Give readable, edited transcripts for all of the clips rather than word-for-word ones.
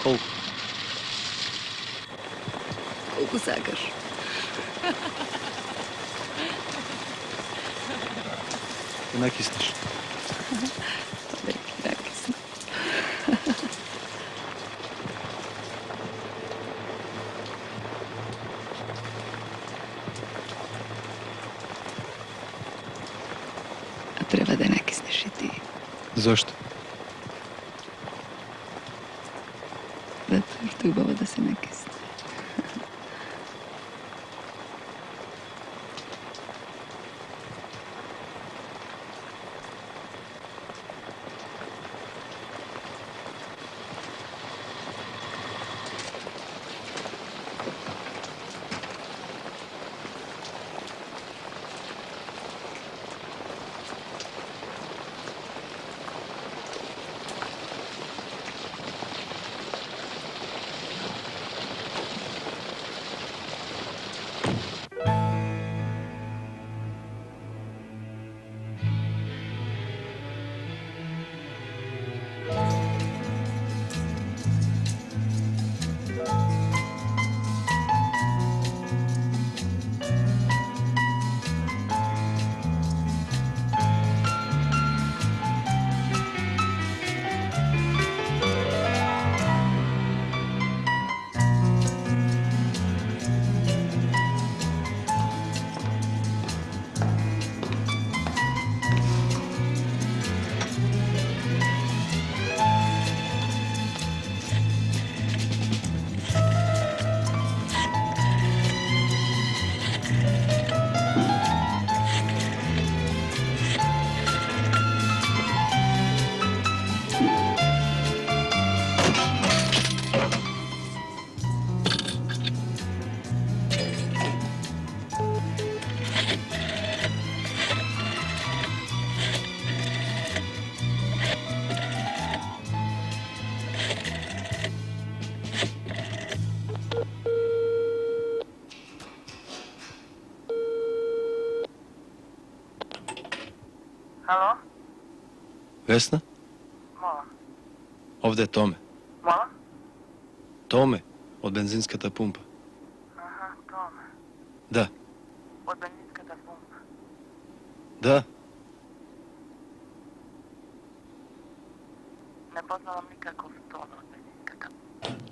Колко? Колко сакаш? Не накиснеш. Лек, накисно. А треба да накиснеш и ти. Зошто? Затоа што е убаво да се накисне. Ало? Весна? Мола. Овде е Томе. Мола? Томе, од бензинската пумпа. Аха, Томе. Да, Од бензинската пумпа. да. Не познавам никаков Томе од бензинската пумпа.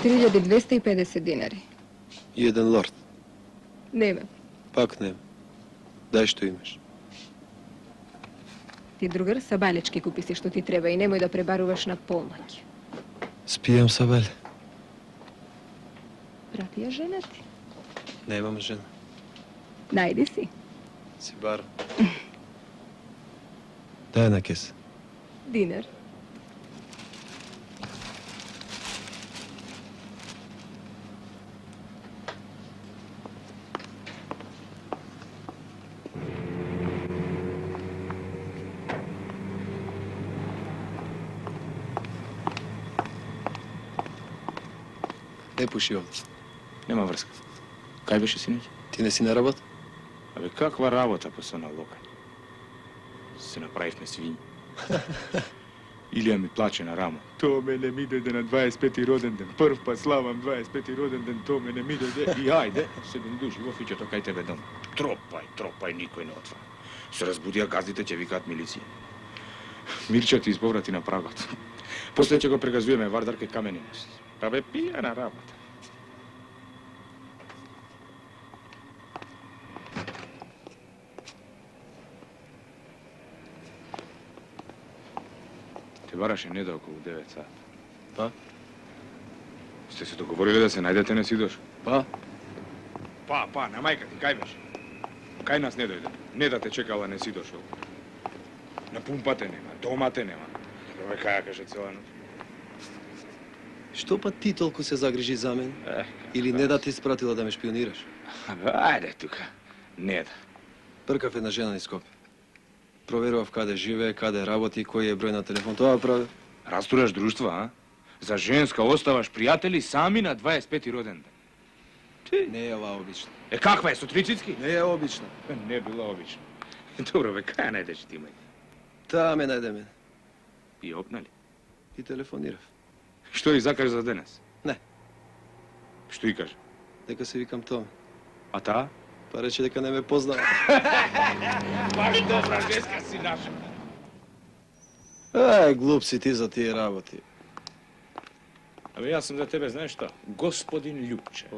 $4250. И еден лорд. Нема. Пак нема. Дај што имаш. Ти другар сабалечки купи си што ти треба и немој да пребаруваш на помаќ. Спијам сабеле. Прати ја жена ти. Немам жена. Најди си. Си бар. Дај на кеса. Динар. Не пуши овде. Нема врска. Кај беше синоќ? Ти не си на работа? Абе, каква работа па со налога? Се направивме свињи. Илија ми плаче на рамо. То мене ми дојде на 25-ти роден ден. Прв па славам 25-ти роден ден, то мене ми дојде. И ајде, 7 души во фиќето кај тебе дом. Тропај, никој не отвара. Се разбудија газдите, ќе викаат милиција. Mirča ti izpovrati na pragot. После ќе го прегазуваме Вардарке камени мост. Па бе пијана работа. Те бараше неда околу 9 сат. Па? Сте се договорили да се најдете на Сидош? Па? Па, на мајка ти, кај беше? Кај нас не дојде? Не да те чекала не си дошол. На пумпа те нема, дома те нема. Бе, каја каже цела ноќ. Што па ти толку се загрижи за мен? Или не да ти испратила да ме шпионираш? Абе, ајде тука. Не да. Пркав една жена низ Скопје. Проверував каде живее, каде работи, кој е број на телефон. Тоа прави. Растураш друштва, а? За женска оставаш пријатели сами на 25-ти роден ден. Не е ова обично. Е, каква е, Сутрицицки? Не е обично. Не била обично. Добро, бе, каја најдеш ти, мај? Таа ме најде мен. И опнали? И телефонирав. Што и закажа за денес? Не. Што и каже? Дека се викам Томе. А таа? Па рече дека не ме познава. Баш добра женска си наша. Глуп си ти за тие работи. Абе, јас сум за тебе, знаеш што? Господин Љупче.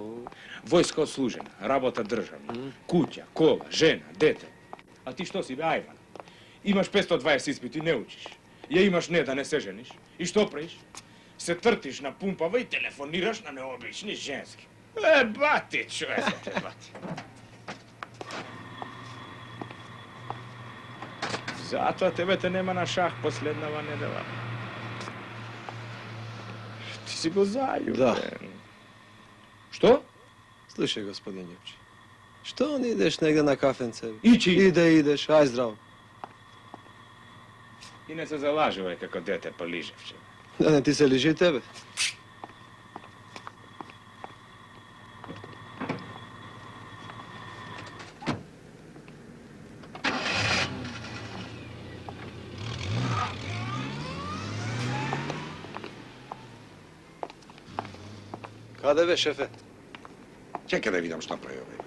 Војска отслужена, работа државна, куќа, кола, жена, дете. А ти што си, бе, ајван? Имаш 520 испити, не учиш. Ја имаш не да не се жениш. И што правиш? Се тртиш на пумпава и телефонираш на необични женски. Бати, човече, бати. Затоа тебе те нема на шах последнава недела. Ти си го заљубен. Да. Што? Слушај, господин Љупче. Што не идеш негде на кафенце? Ичи. Идеш, ај здраво. И не се залажувај како дете по лижевче. Да не ти се лижи и тебе. Каде бе, шефе? Чекай да видам што прави овој.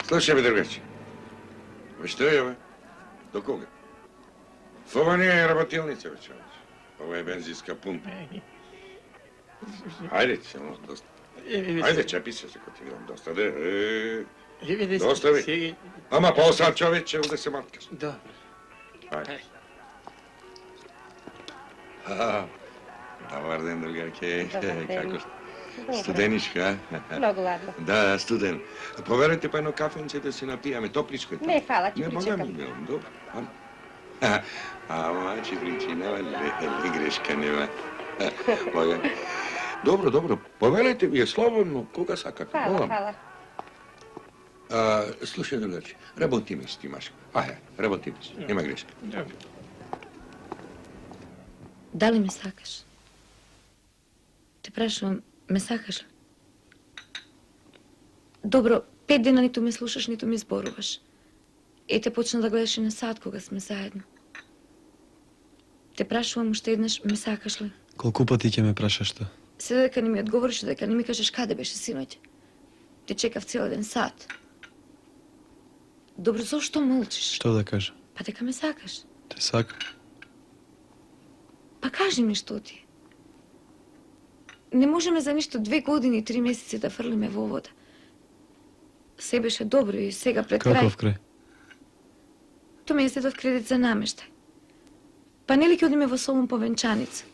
Слушај, бе, другарче. Што е ова? До кога? Ова не е работилница, бе, човече. Ова е бензинска пумпа. Ајде, само доста. Ајде, чепи се, ако ти видам доста. Доста ви. Ама по-сад, човече, да се маткаш. Да. Ајде. Добар ден, другарке. Како студеничка? Много ладно. Да, студен. Поверете па едно кафенце да се напијаме, топличко е тоа. Не, фала, ќе Не, причекам. бога ми, милам, добро. Ама, че причинава ли грешка нема. Бога. Добро, поверете ми е слободно, кога сакате. Фала, фала. Слушај, другарче, работиме си ти, Машко. Работиме си, нема грешка. Дали ме сакаш? Те прашувам, ме сакаш ли? Добро, 5 дена ниту ме слушаш, ниту ми зборуваш. И те почна да гледаш и на сад кога сме заедно. Те прашувам уште еднаш, ме сакаш ли? Колку пати ќе ме прашаш тоа? Се дека не ми одговориш, дека не ми кажеш каде беше синоќ. Те чекав цел ден сад. Добро, зошто мълчиш? Што да кажа? Па дека ме сакаш. Те сакам. Па кажи ми што ти. Не можеме за ништо 2 години и 3 месеци да фрлиме во вода. Се беше добро и сега пред крај. Каков крај? Тоа ми е седов кредит за намештај. Па нели ќе одиме во Солун по венчаница?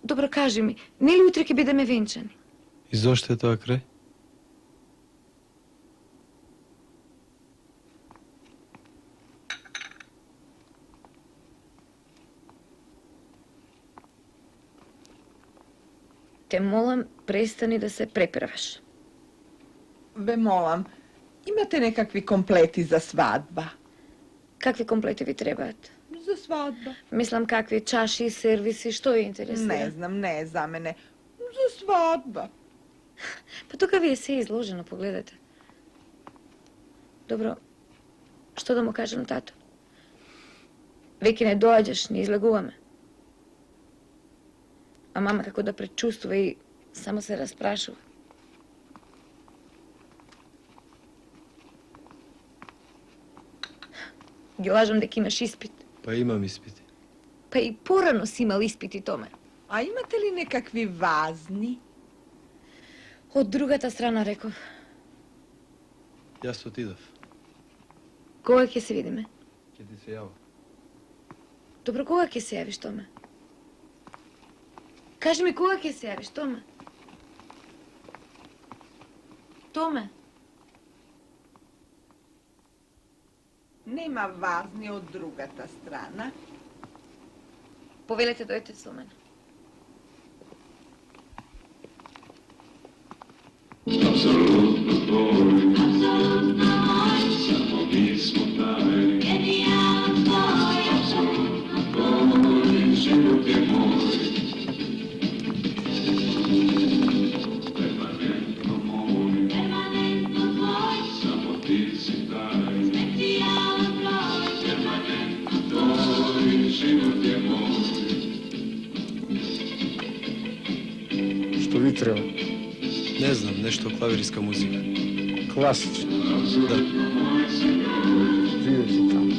Добро, кажи ми, нели утре ќе бидеме венчани? И зошто е тоа крај? Те молам, престани да се препираш. Ве молам, имате некакви комплети за свадба? Какви комплети ви требаат? За свадба. Мислам какви чаши, сервиси, што ја интересира? Не знам, не е за мене. За свадба. Па тука ви е се изложено, погледате. Добро, што да му кажам на тато? Веќе не доаѓаш, не излегуваме. А мама како да пречувствува и само се распрашува. Ги лажам дека имаш испит. Pa imam ispiti. Па и порано си имал испити, Томе. A imate li nekakvi vazni? Од другата страна, реков. Jaz otidov. Кога ќе се видиме? Kje ti se java? Добро, кога ќе се јавиш, Томе? Кажи ми, кога ќе се јавиш, Томе? Томе? Nema vazni od drugata strana. Повелете, дојдете со мене. Što vi treba? Ne znam, nešto klavirijska muzika. Klasično. Da. Vidjet ću tamo.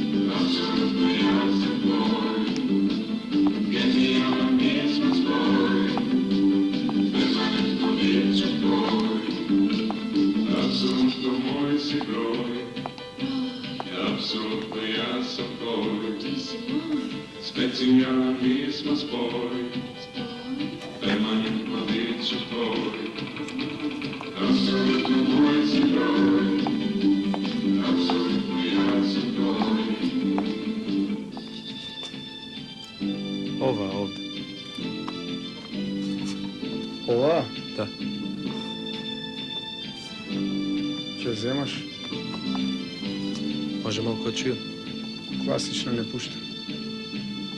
Apsolutno moj si broj, apsolutno ja sam tvoj, specijalan mi smo spoj, permanentno bit ću tvoj. Apsolutno moj si broj, apsolutno ja sam tvoj. Ova ovdje. Ova? Da. Če zemaš? Može malo kočiju? Klasično ne pušta.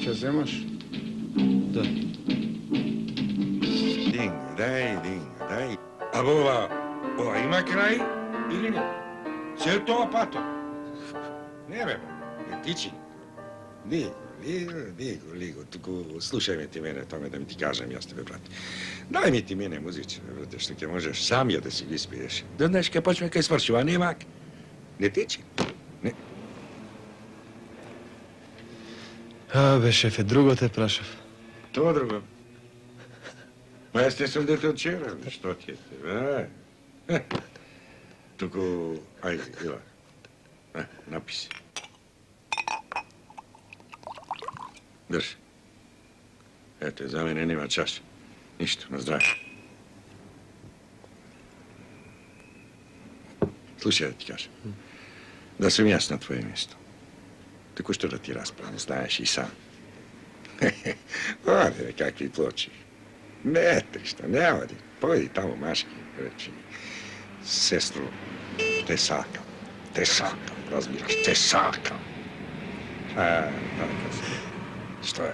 Če zemaš? Da. Dingo, daj. A ova ima kraj ili ne? Sve to pato. Ne beba, ne tiči. Ligo, tuku slušaj me ti mene tome da mi ti kažem, ja s tebe, brate. Daj mi ti mene muziče, brate, što ke možeš sam ja da si ispiješ. Da znaš kaj počne kaj svršu, a ne mak. Ne tiči. Ne. A, be, šefe, drugo te prašav. To drugo. Pa jeste sam dete od čera, što ti je te, tuku, ajde, Ila, napisi. Drži. Eto, za mene nema čaša. Ništa, na zdravlje. Slušaj da ti kažem. Da sam ja na tvoje mjesto. Tako što da ti raspravim, znaš i sam. Ode, kakvi ploči. Ne, šta, ne odi. Pojedi tamo maški, reći. Sestru, te sakam, razmiraš, te sakam. Tako se. Što je?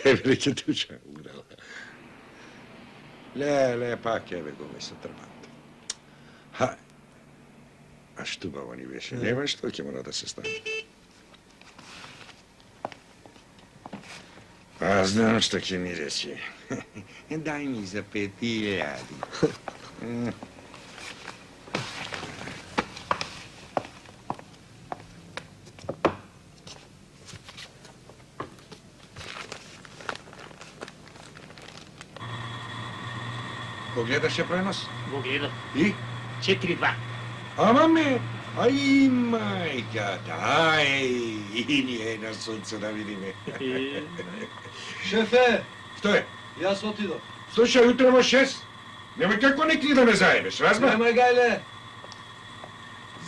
Tebe li će tuča ugrala? Le, pa kebe gome sa trbanto. Ha, a štuba oni više nema, što će mora da se stane? A znam što će mi reći. Daj mi za 5.000. Pogledaš je prenos? Го гледам. I? 4-2. Ama me, aj majka, aj, i nije na suncu da vidi me. Šefe, Što je? ja sam otido. Slušaj, jutro imaš 6. Nemoj kako neki da me zajebeš, razma? Nemoj gajle.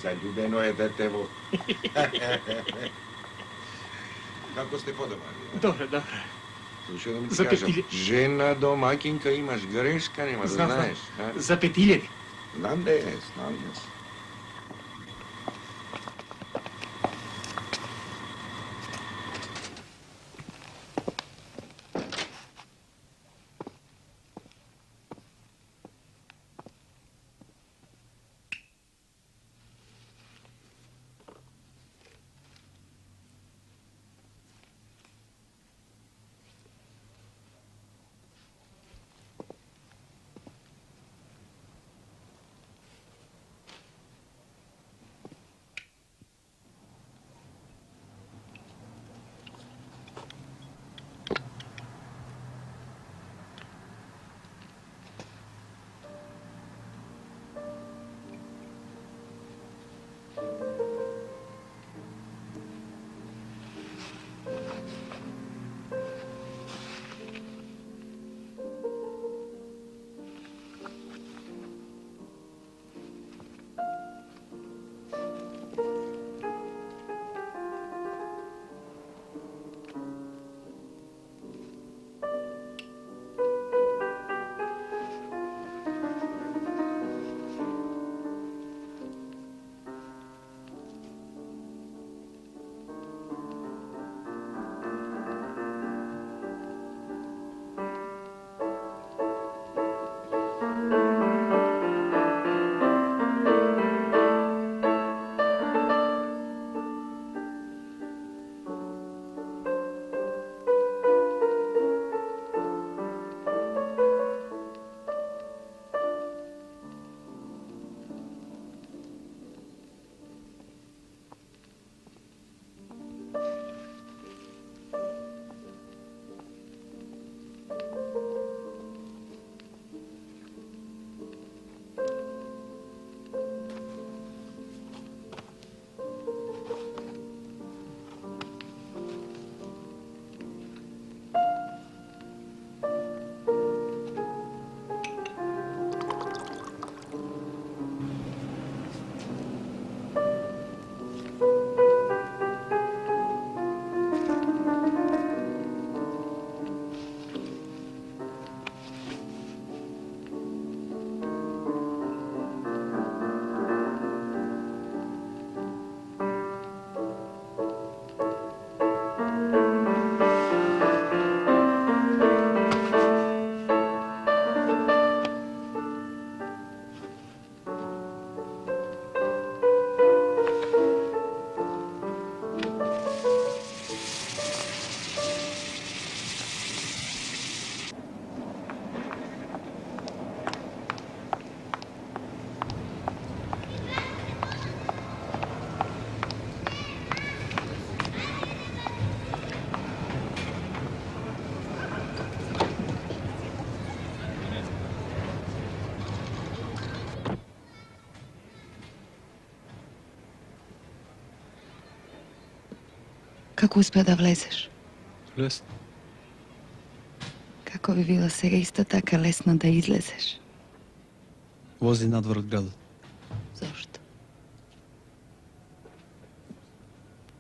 Zaljubeno je detevo. Kako ste podobali? Добре, добре. Slušaj da mi ti За kažem, 5.000. žena domaćinka imaš, greška nema, da Знам, znaš. знам. За 5.000. Znam da je. Како успеа да влезеш? Лесно. Како би било сега исто така лесно да излезеш? Вози надвор од градот. Зошто?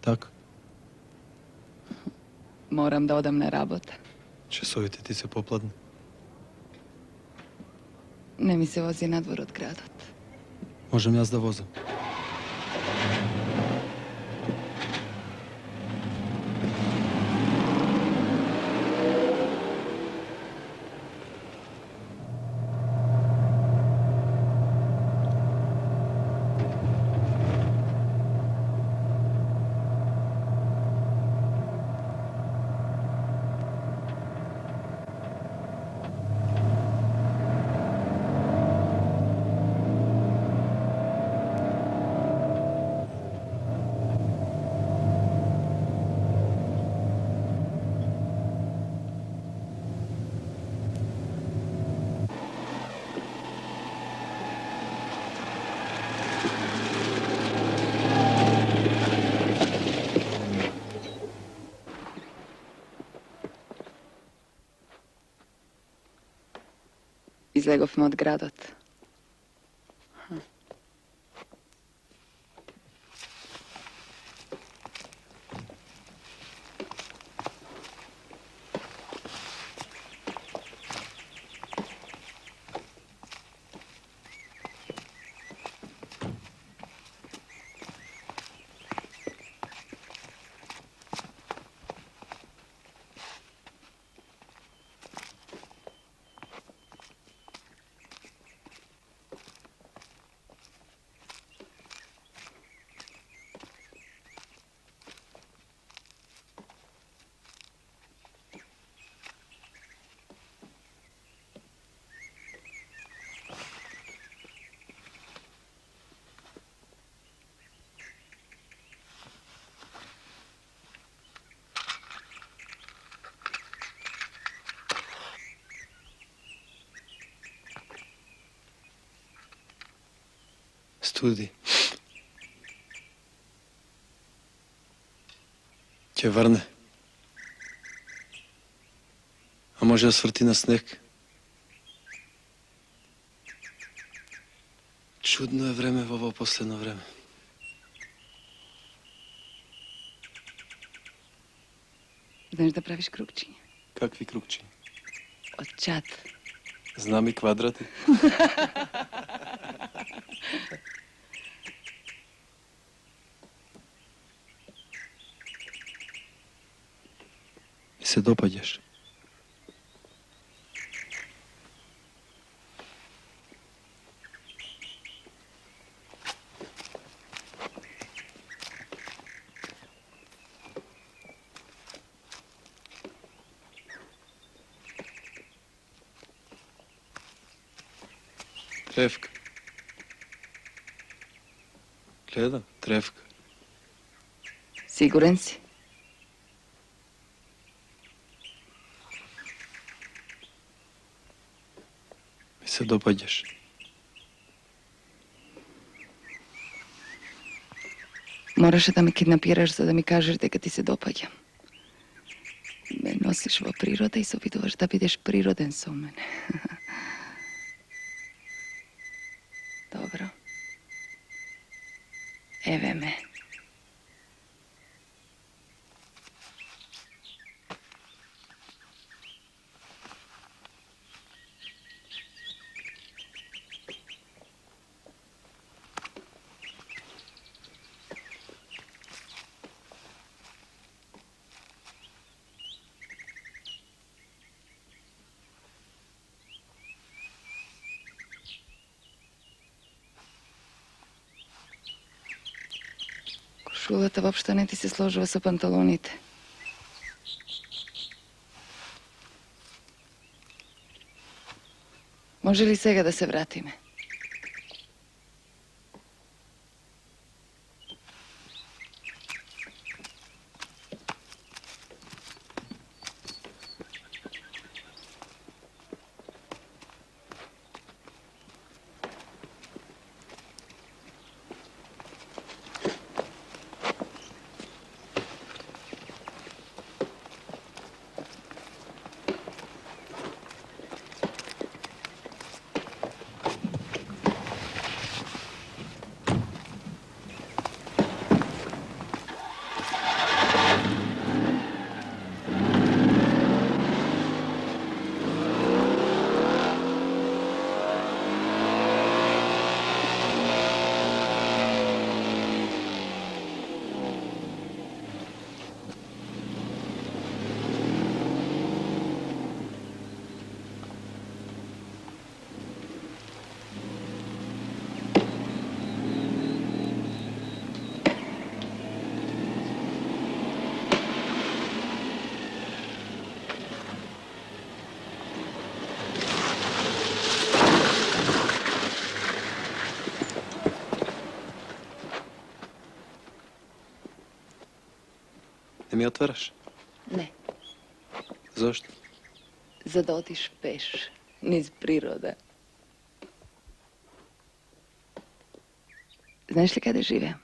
Така. Морам да одам на работа. Часовите ти се попладни. Не ми се вози надвор од градот. Можем јас да возам. Излеговме од градот. Студи. Ќе врне. А може да сврти на снег. Чудно е време во ово последно време. Знаеш да правиш крупчиња? Какви крупчи? Од чат. Знам и квадрати. Ми се допаѓаш. Тревка. Гледам, тревка. Сигурен си? Ми се допаѓаш. Мораше да ме киднапираш за да ми кажеш дека ти се допаѓам. Ме носиш во природа и се обидуваш да бидеш природен со мене. Добро. Еве ме. Кошулата воопшто не ти се сложува со панталоните. Може ли сега да се вратиме? mi otvaraš? Ne, Zašto? za da otiš peš, niz priroda. Znaš li kada žive?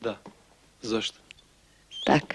Da. Zašto? Tak.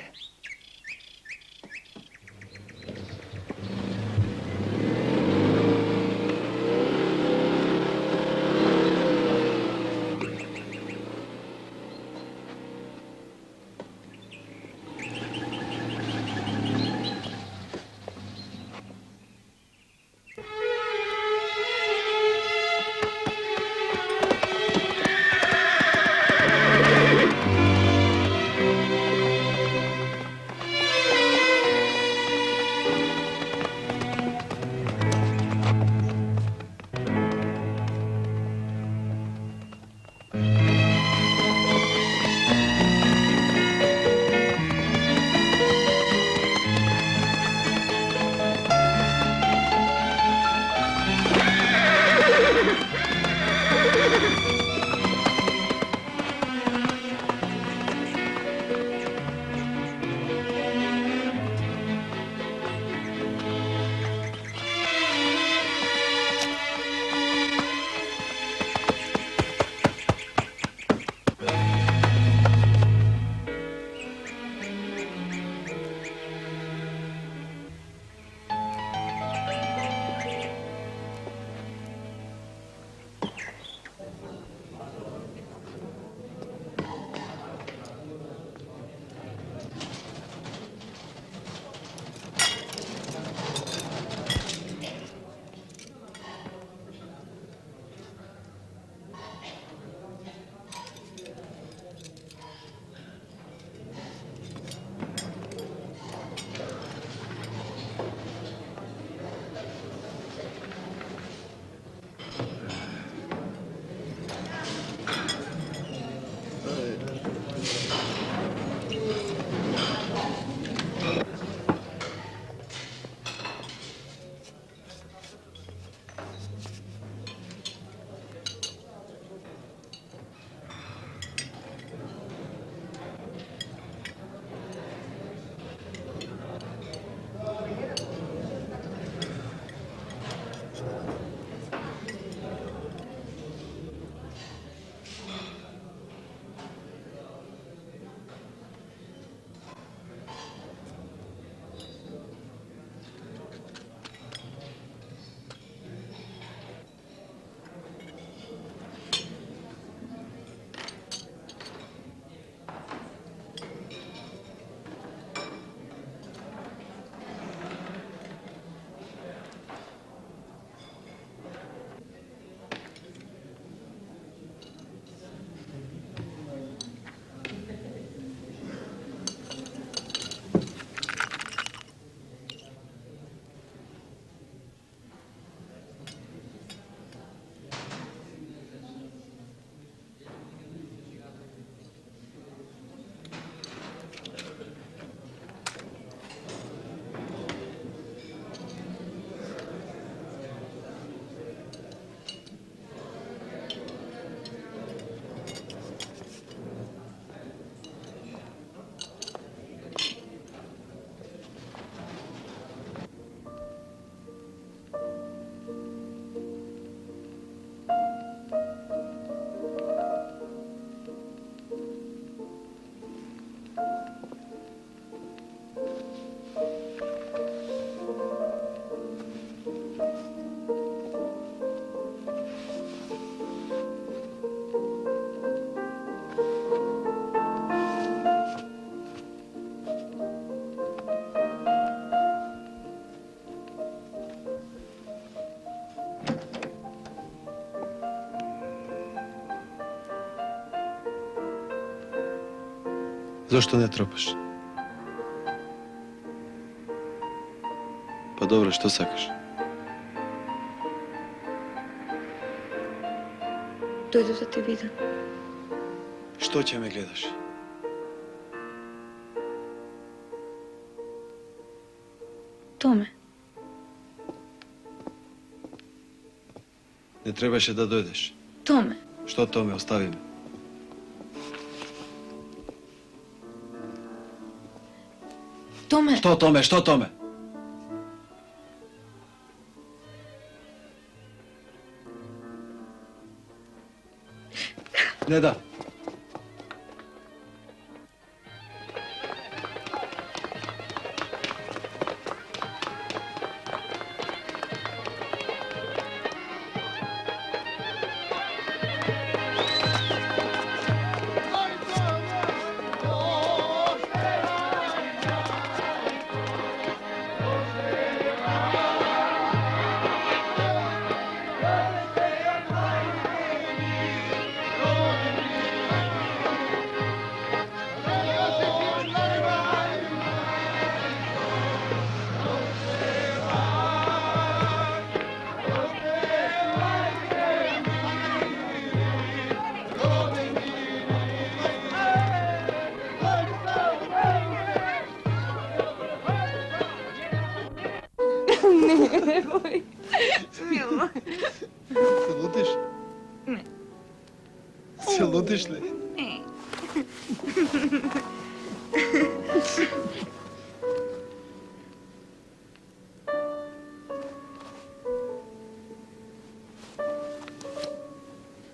Zašto ne tropaš? Pa dobro, što sakaš? Doјдов да те видам. Što će me gledaš? Томе, Ne trebaše da dojdeš. Томе, Što tome, ostavi me. Što tome, što tome? Ne da. Se lutiš? Ne. Se lutiš li? Ne.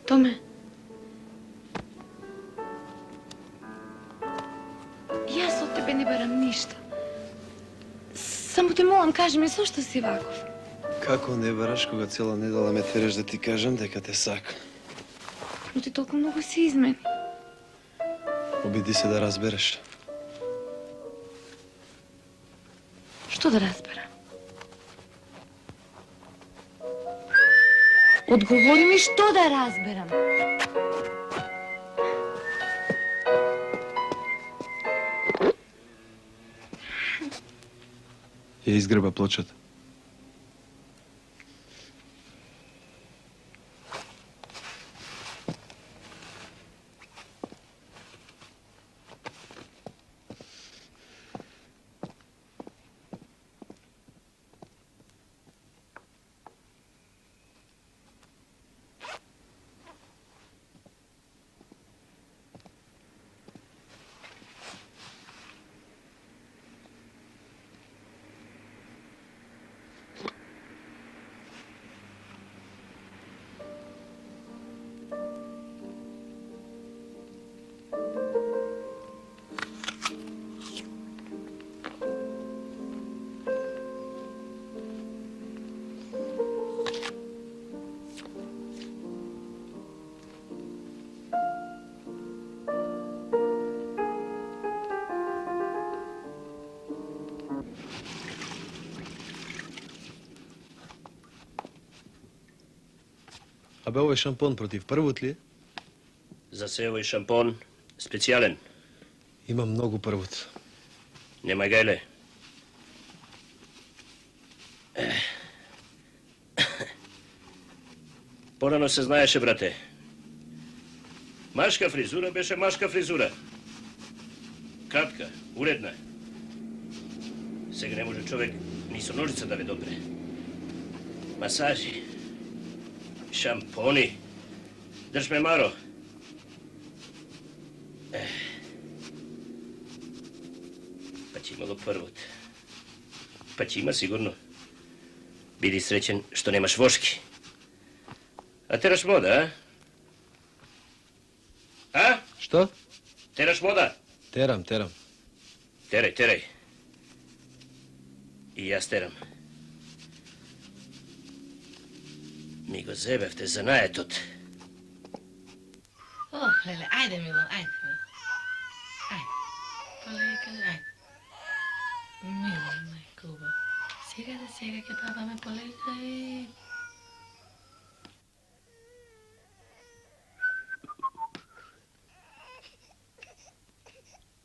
Tome. Jaz od tebe ne baram ništa. Samo te molim, kaži mi, zašto si ovakav? Kako ne baraš koga cijela nedala me tereš da ti kažem дека te sakam? Но ти толкова много си измени. Обиди се да разбереш. Що да разбера? Odgovori mi što da razberam. Je izgreba pločata. Абе, овој шампон против првут ли е? За се овој шампон специјален. Има многу првут. Немај гајле. Порано се знаеше, брате. Машка фризура беше машка фризура. Кратка, уредна. Сега не може човек ни со ножица да ве допре. Масажи, шампони. Држ ме, Маро. Па ќе имало првот. Па ќе има сигурно. Биди среќен што немаш вошки. А тераш мода, а? А? Што? Тераш мода? Терам. Терај. И јас терам. Ми го зебевте за наетот. О, леле, ајде, Мило, ајде. Ајде. Полека, ајде. Мило, мајко убав. Сега ќе пробаме полека и...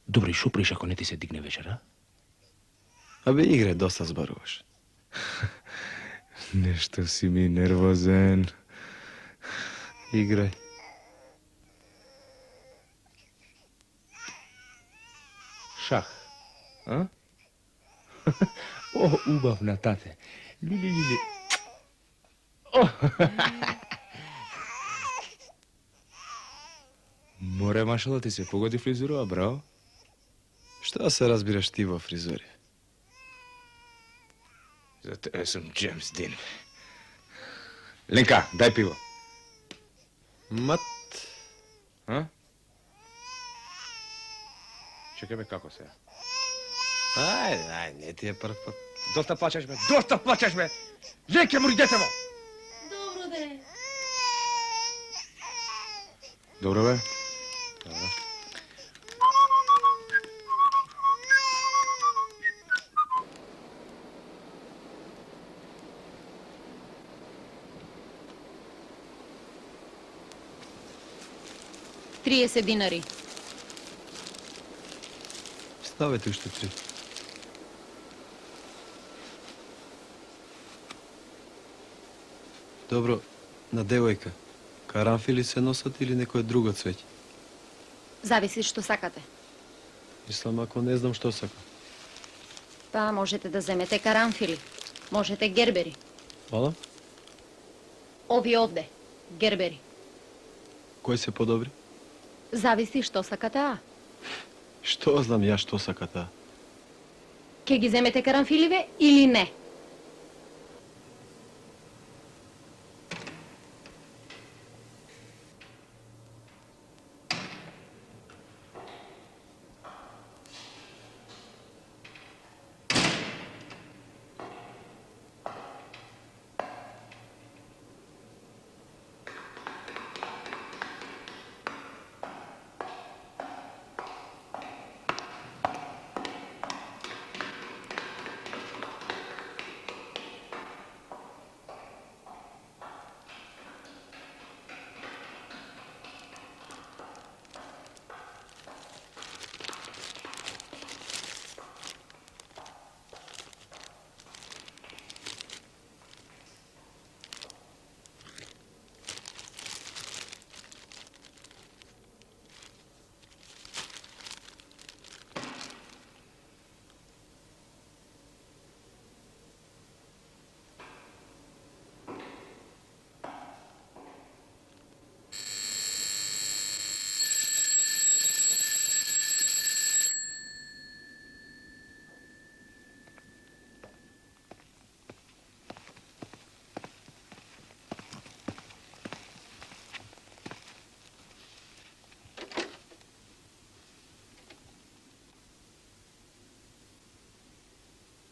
Добре, шо приш ако не ти се дигне вечера? Абе, игре, доста збаруваш. Нешто си ми нервозен. Играј. Шах, а? О, убавна, тате. Лили. О! Море машала ти се погоди фризурава, браво. Што се разбираш ти во фризури? Zato ja sam James Dean. Ленка, дай пиво. Мат, A? Čekaj me, kako se? ајде, не ти е прв пат. Доста плачеш, бе! Доста плачеш, бе! Леке му детево! Dobro de. Dobro, bе? Trideset dinari. Ставете уште 3. Добро, на девојка. Карамфили се носат или некое друго цвеќе? Зависи што сакате. Мислам, ако не знам што сакам. Па можете да земете карамфили. Можете гербери. Мала? Ови овде. Гербери. Кој се подобри? Зависи што сакате, а? Што знам ја што саката? Ке ги земете карамфиливе или не?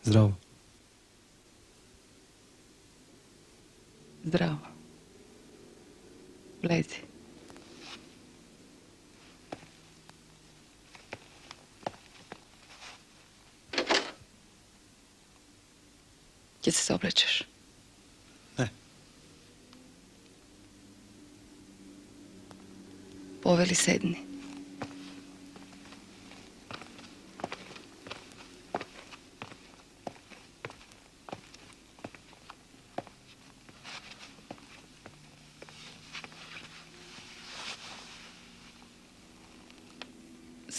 Здраво. Zdravo. Lezi. Gdje se oblećeš? Ne. Poveli sedni.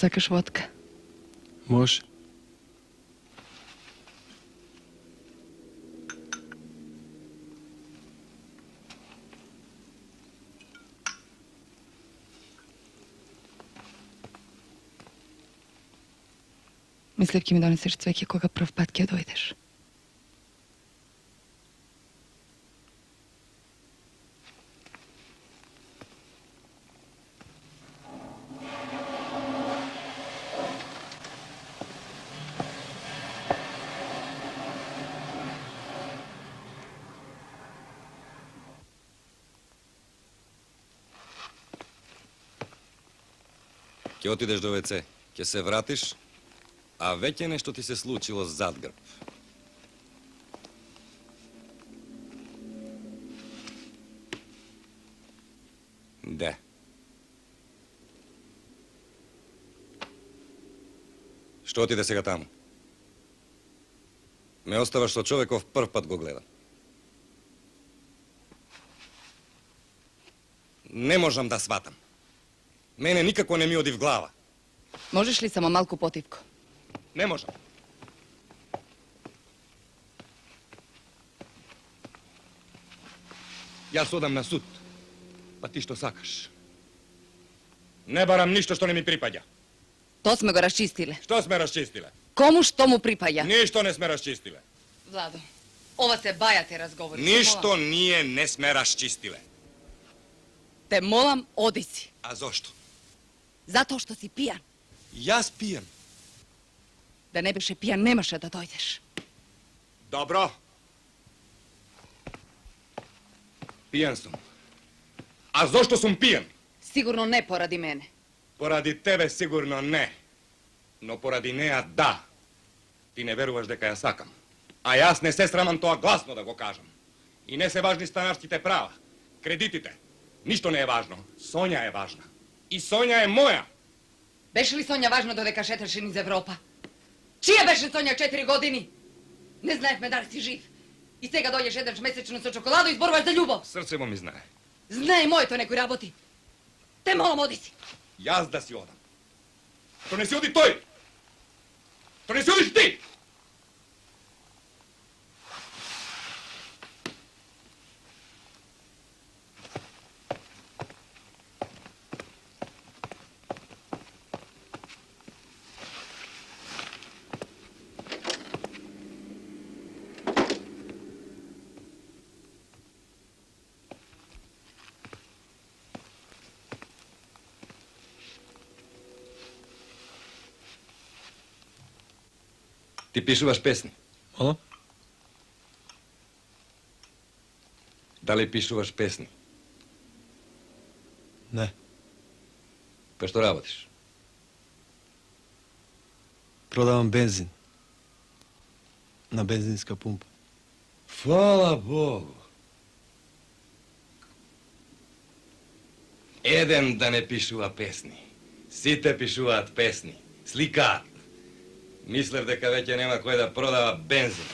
Sakaš vodka? Може. Мислев ке ми донесеш цвеќе кога прв пат ќе дојдеш. Ќе отидеш до ВЦ, ќе се вратиш, а веќе нешто ти се случило зад грб. Де? Што отиде сега таму? Ме оставаш со човеков прв пат го гледам. Не можам да сватам. Мене никако не ми оди в глава. Можеш ли само малку потивко? Не можам. Јас одам на суд. Па ти што сакаш? Не барам ништо што не ми припаѓа. То сме го расчистиле. Што сме расчистиле? Кому што му припаѓа? Ништо не сме расчистиле. Владо, Ова се баја те разговори. Ништо ние не сме расчистиле. Те молам, оди си. А зошто? Затоа што си пијан. Јас пијам. Да не беше пијан, немаше да дојдеш. Добро. Пијан сум. А зошто сум пијан? Сигурно не поради мене. Поради тебе сигурно не. Но поради неа да. Ти не веруваш дека ја сакам. А јас не се срамам тоа гласно да го кажам. И не се важни станарските права. Кредитите. Ништо не е важно. Сонја е важна. И Сонја е моја. Беше ли Сонја важно додека шеташе низ Европа? Чија беше Сонја 4 години? Не знаевме дали си жив. И сега дојдеш еднаш месечно со чоколадо и зборуваш за љубов. Срце му ми знае. Знае моето некој работи. Те молам, оди си. Јас да си одам. То не си оди тој. То не си одиш ти. Ти пишуваш песни? Мола? Дали пишуваш песни? Не. Па што работиш? Продавам бензин. На бензинска пумпа. Фала Богу. Еден да не пишува песни. Сите пишуваат песни. Сликаат. Мислев дека веќе нема кој да продава бензин.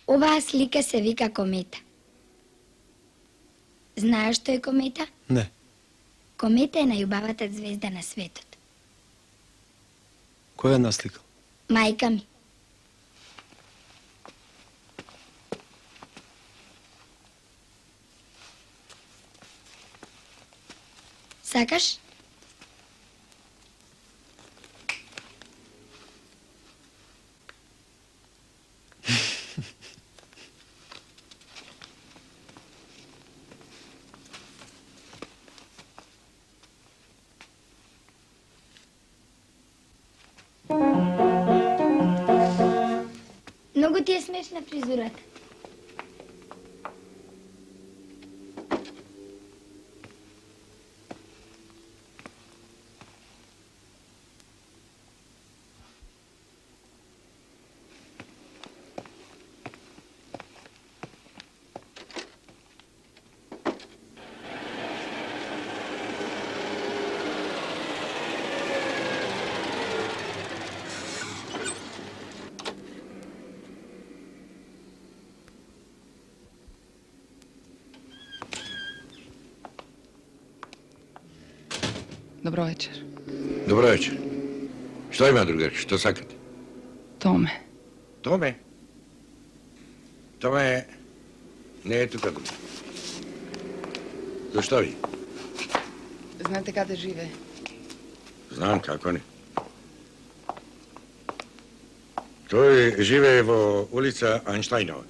Оваа слика се вика комета. Знаеш што е комета? Не. Комета е најубавата звезда на светот. Кој е насликал? Мајка ми. Сакаш? Многу ти е смешна фризурата. Добро вечер. Добро вечер. Што има, другари? Што сакате? Томе. Томе? Томе не е тука. Зашто ви? Знаете каде живее? Знам, како не. Той живее во улица Айнштайнова.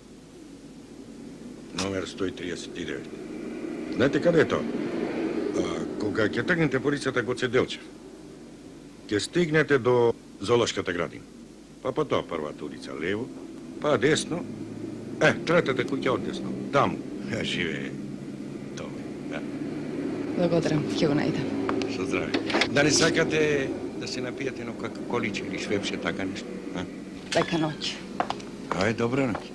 Номер 139. Знаете къде е то? Кога ќе тргнете по улицата Гоце Делчев, ќе стигнете до Зоолошката градина. Па потоа првата улица лево, па десно. Третата куќа одесно. Таму живее Томе. Благодарам, ќе го најдам. Со здраве. Да не сакате да се напиете на кока-количе или швепше, така нешто? Лека ноќ. Ај, добра ноќ.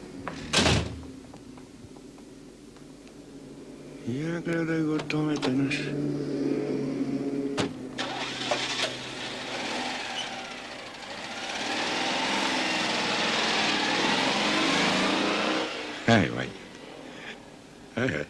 Ја гледај го Томете наш. Ај, вај. Ај.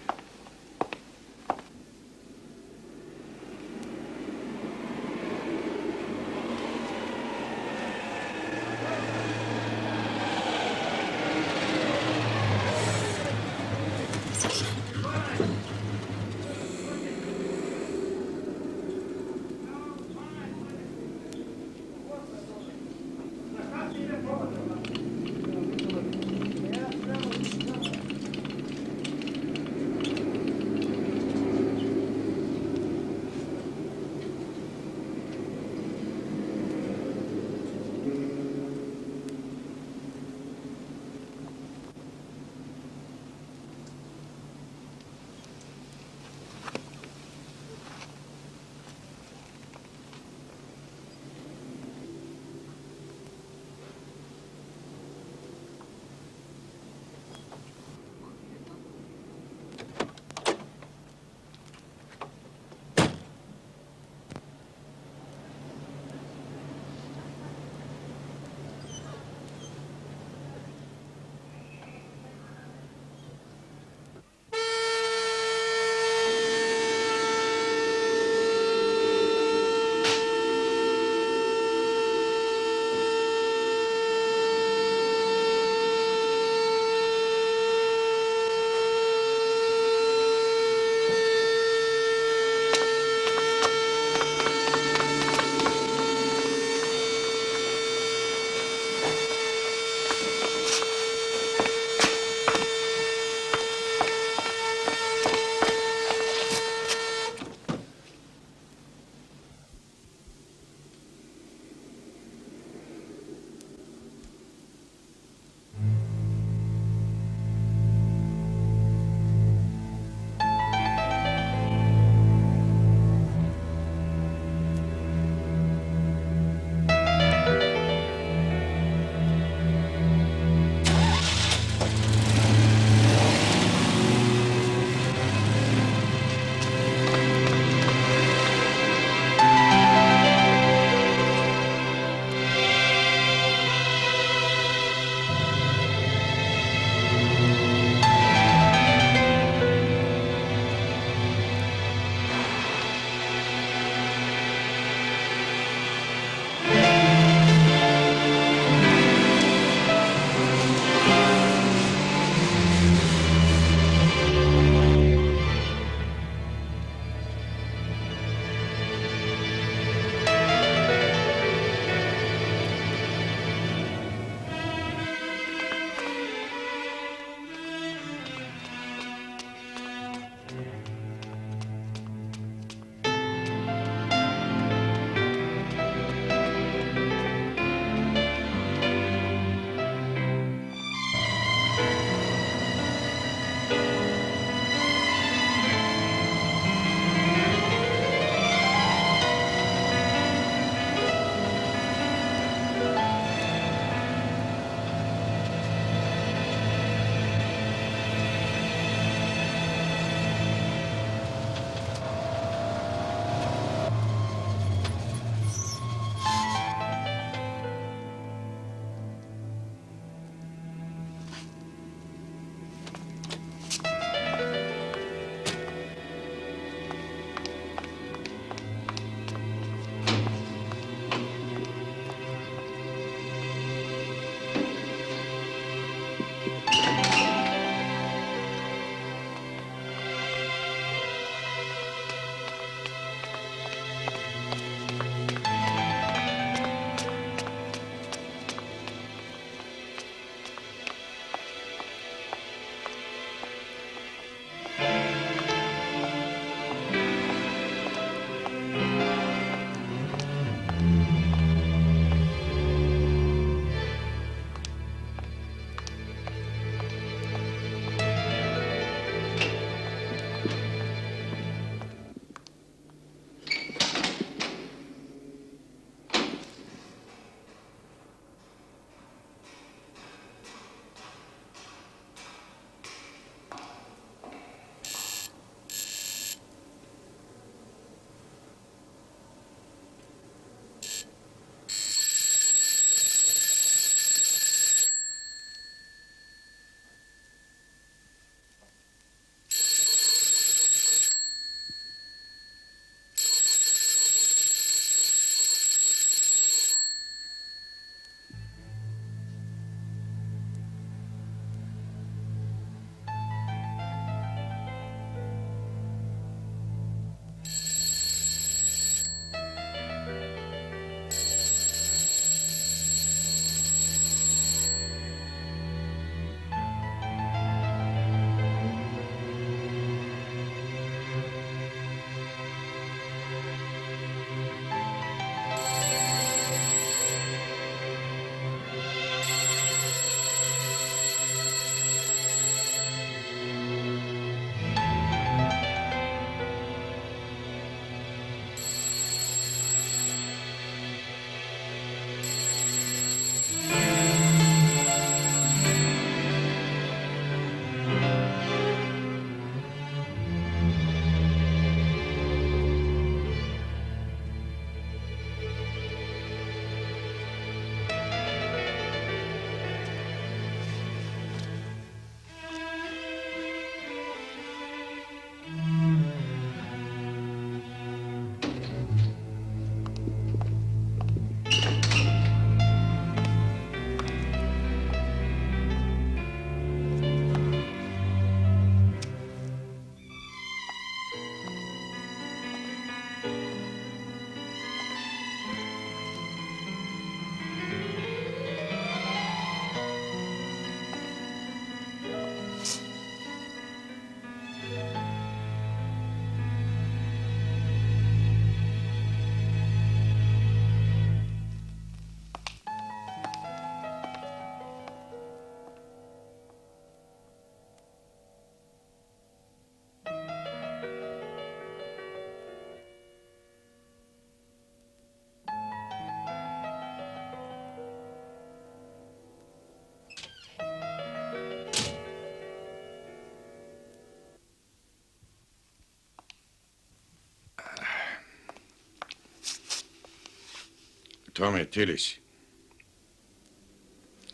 Tome, ti li si?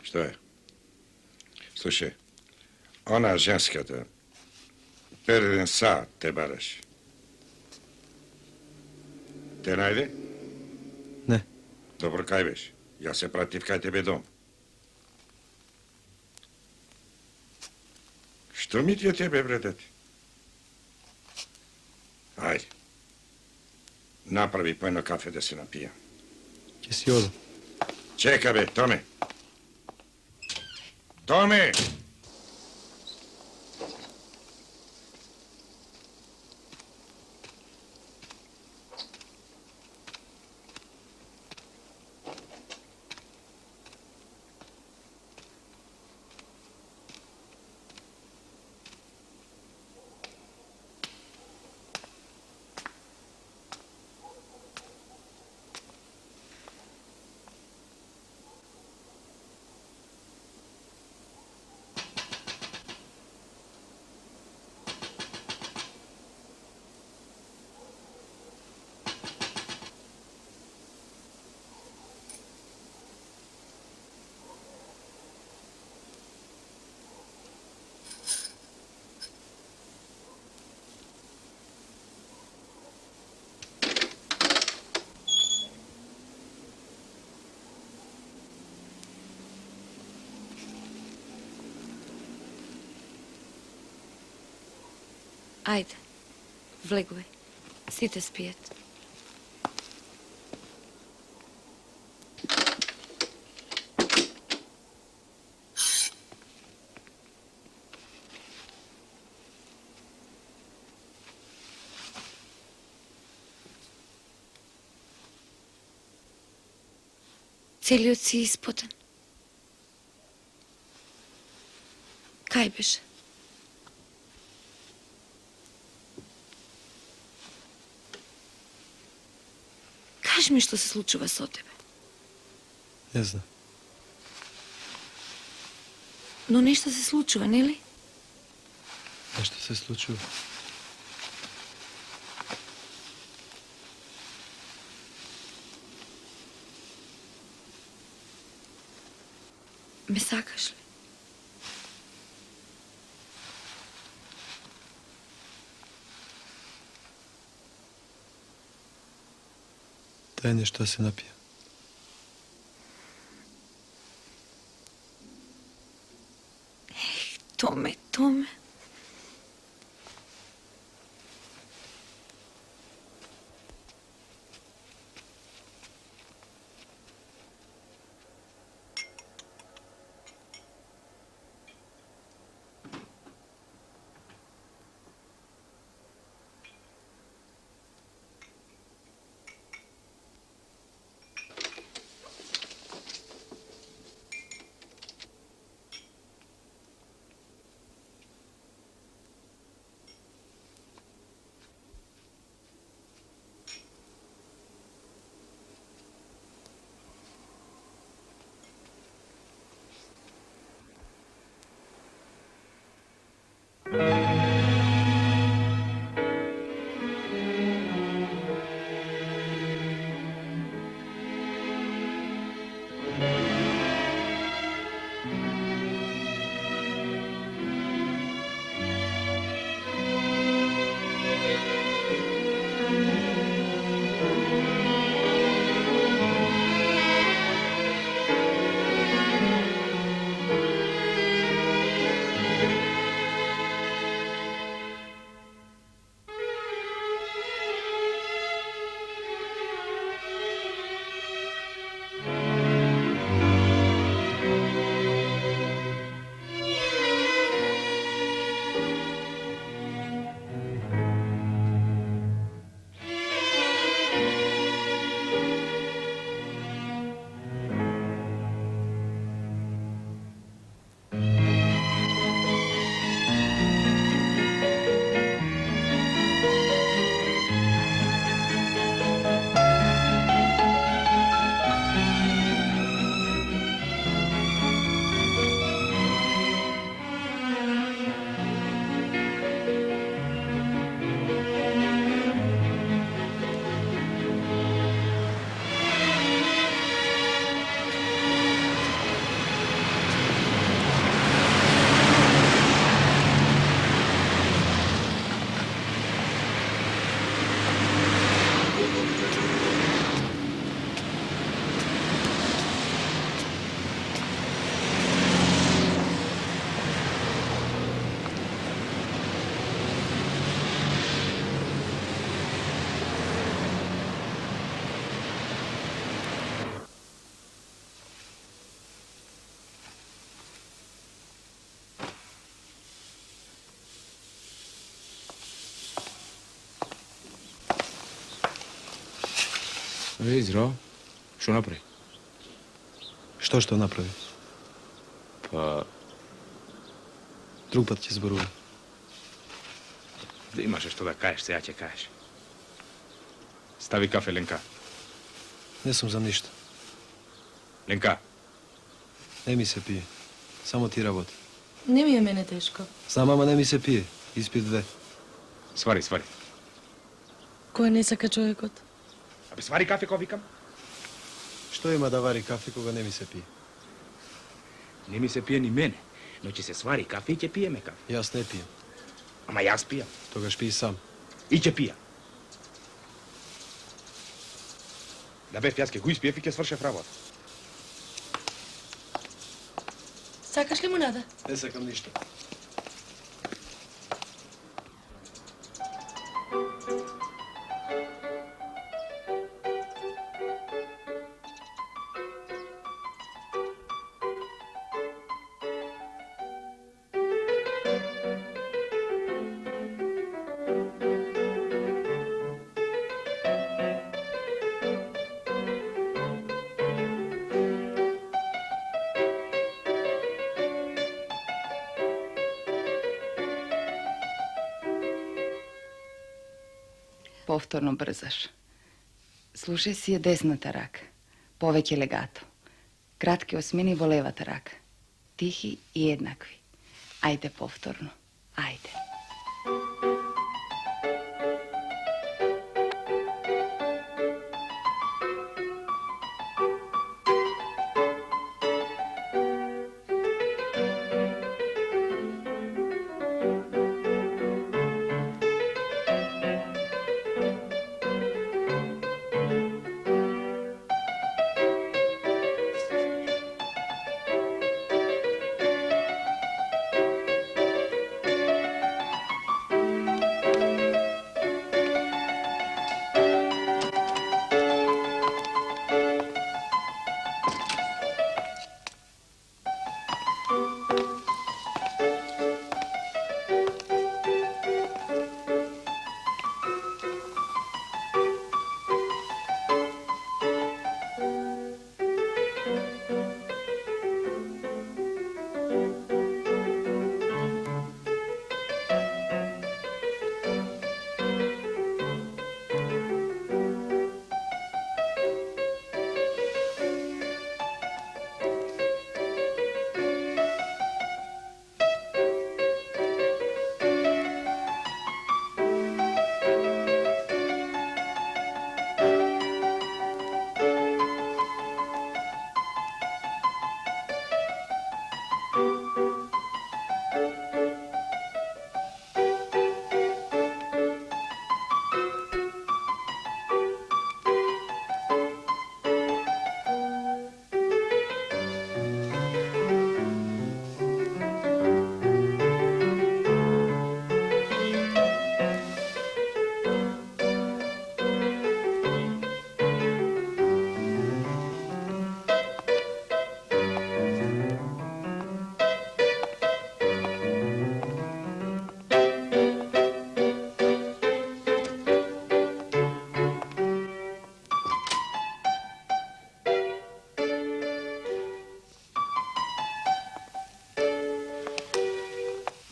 Što je? Slušaj, ona ženskата, переден сад те бараш. Те најде? Ne. Dobro, kaj veš? Ja se prativ kaj tebe dom. Što mi ti je tebe, bredati? Ajde. Napravi po jedno kafe da se napijam. Jesi odo? Čeka be, Tome. Tome! Ajde, vleguj. Site spijet. Целиот си испотен. Кај беше? Кажи ми што се случува со тебе. Ne znam. Но нешто се случува, нели? Nešto se slučilo. Ме сакаш ли? Daj nešto da se napije. Томе, Томе. Ей, здраво. Што направи? Što napravi? Pa, Drug put ti zborujem. da imaš što da kažeš, se ja će kažeš. Stavi kafe, Lenka. Ne sam za ništa. Lenka, Ne mi se pije. Samo ti raboti. Не ми е мене тешко. Znam, mama, ne mi se pije. Ispit 2. свари, свари. Кој не сака човекот? Абе, свари кафе, ко викам. Što ima da vari kafe koga ne mi se pije? Не ми се пие ни мене, но ќе се свари кафе и ќе пиеме кафе. Jas ne pijem. Ама јас пијам. Toga špij sam. И ќе пијам. Да бев, јас ќе го испиев и ќе свршев работа. Сакаш лимунада? Ne sakam ništa. Повторно брзаш. Слушај си е десната рака. Повеќе легато. Кратки осмини во левата рака. Тихи и еднакви. Ајде повторно. Ајде.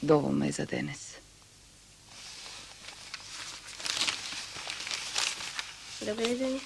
Доволно е за денес. Добре, Дани.